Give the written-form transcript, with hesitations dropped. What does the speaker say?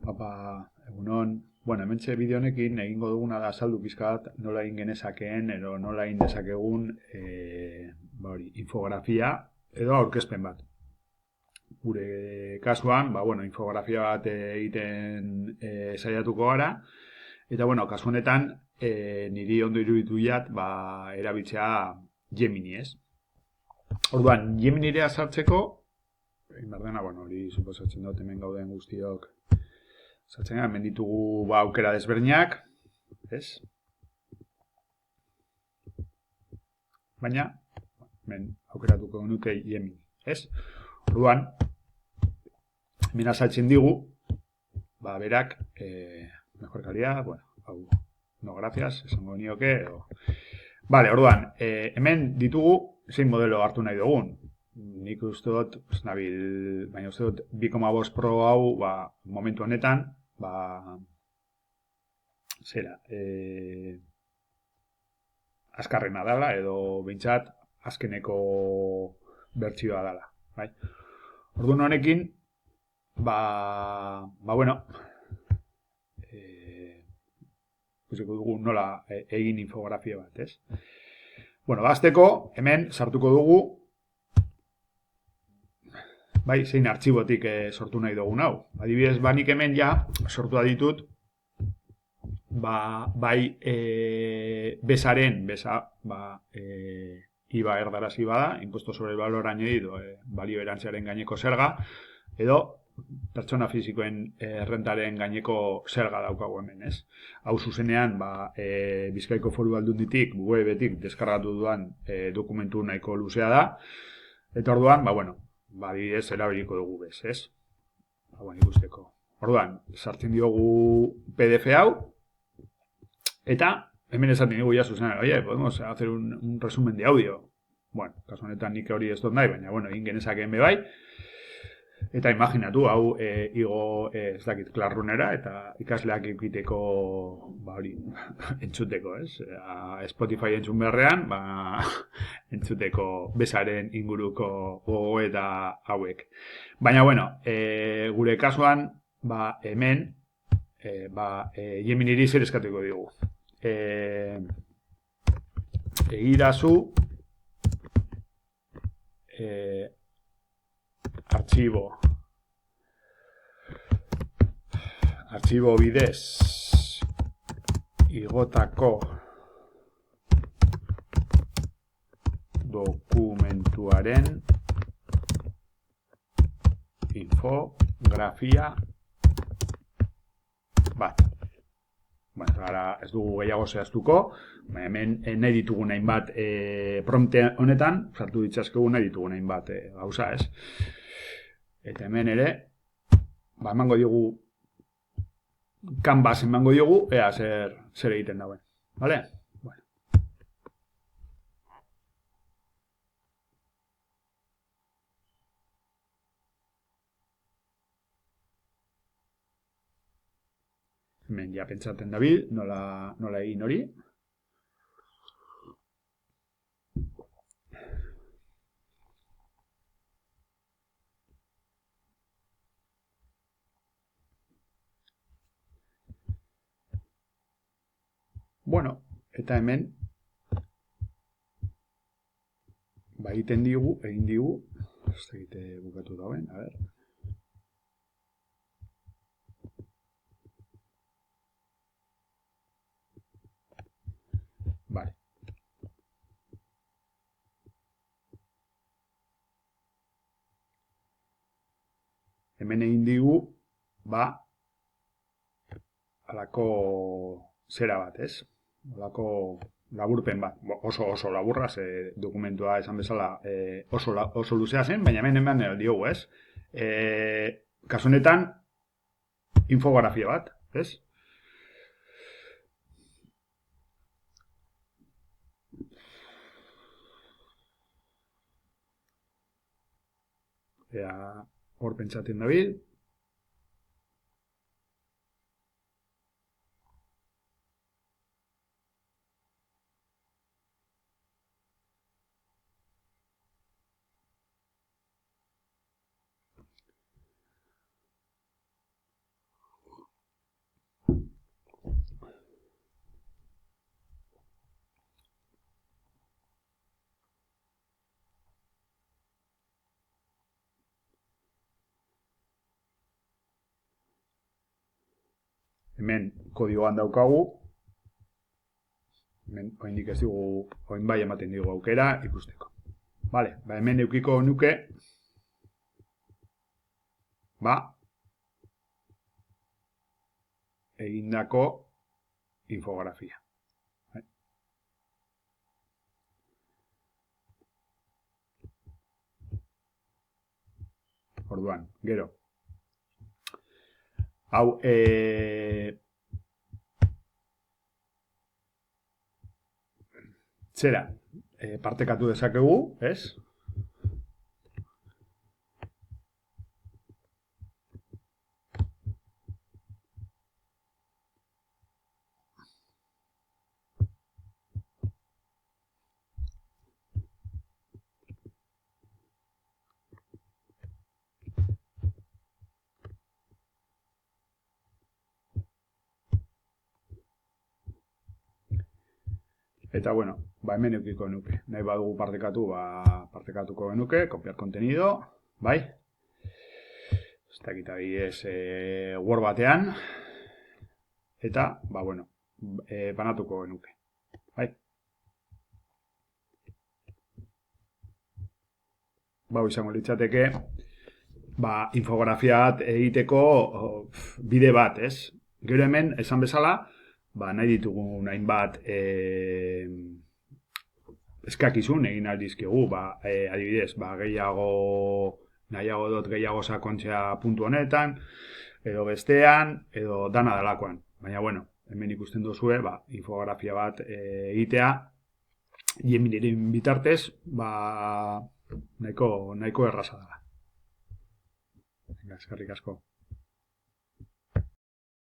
Egunon, bueno, hementxe bideo honekin egingo duguna da azaldu pizka bat nola egin genezakeen edo nola egin dezakegun infografia edo aurkezpen bat. Gure kasuan, infografia bat egiten saiatuko gara eta kasu honetan niri ondo iruditu jat erabiltzea Gemini, ez? Orduan, Geminira sartzeko egin behar dena, hori suposatzen dut hemen gauden guztiok sartzen gara, hemen ditugu aukera desberdinak, ez? Baina, hemen aukeratuko nuke Gemini, ez? Orduan, hemen azaltzen digu, berak, mejor calidad, hau, no gracias, esango nioke, Vale, orduan, hemen ditugu zein modelo hartu nahi dugun. Nik uste dut, baina uste dut 2,5 Pro hau, momentu honetan, azkarrena dala, edo behintzat, azkeneko bertsioa dala, bai? Orduan honekin, ikusiko dugu nola egin infografia bat, ez? Azteko, hemen sartuko dugu zein artxibotik sortu nahi dugun hau. Adibidez, nik hemen sortu ditut besaren, IVA erdarazi bada, impuesto sobre el valor añadido, balio erantziaren gaineko zerga, edo pertsona fisikoen rentaren gaineko zerga daukagu hemen, ez? Hau zuzenean, Bizkaiko Foru Aldunditik, webetik deskargatu duan dokumentu nahiko luzea da, eta orduan, adibidez, erabiliko dugu bez, ez? Ikusteko. Orduan, sartzen diogu PDF hau, eta hemen esaten dugu zuzenean, podemos hacer un resumen de audio. Kasu honetan nik hori ez dut nahi, baina, egin genezakeen bebai. Eta imaginatu, hau igo, ez dakit, Klarrunera, eta ikasleak ikiteko, entzuteko, ez? Spotify entzun beharrean, entzuteko besaren inguruko gogoeta hauek. Baina, gure kasuan, hemen, Geminiri zer eskatuko digu. Egidazu, artxibo bidez igotako dokumentuaren infografia bat. Ara ez dugu gehiago zehaztuko, hemen nahi ditugun hainbat prompte honetan, sartu ditzazkegu nahi ditugun hainbat gauza, ez? Eta hemen ere, emango diogu, Canvas emango diogu, ea zer egiten dauen. Vale? Hemen ja pentsatzen dabil, nola egin hori. Eta hemen egin digu, ez egite bukatu dauen, a ber. Vale. Hemen egin digu, alako zera bat, ez? Alako laburpen bat. Oso laburra, dokumentua esan bezala oso luzea zen, baina hemen diogu, ez? Kasu honetan, infografia bat, ez? Hor pentsatzen dabil. hemen kodigoan daukagu, hemen oraindik ez dugu, orain bai ematen digu aukera ikusteko. Vale, ba hemen eukiko nuke, ba, egindako infografia. Orduan, gero. Hau, zera, partekatu dezakegu, ez? Eta, bueno, ba hemen eukiko nuke. Nahi badugu partekatu, ba partekatuko genuke, copiar contenido, bai? Ez dakit adibidez Word batean, eta, ba, bueno, banatuko genuke, bai? Ba, izango litzateke, ba, infografia bat egiteko bide bat, ez? Gero hemen, esan bezala, ba, nahi ditugun hainbat eskakizun egin aldizkigu, ba, adibidez, ba, nahiago dut gehiago sakontzea puntu honetan, edo bestean, edo dana delakoan. Baina, bueno, hemen ikusten duzue, ba, infografia bat egitea, Geminiren bitartez, ba, nahiko erraza dela. Eskerrik asko.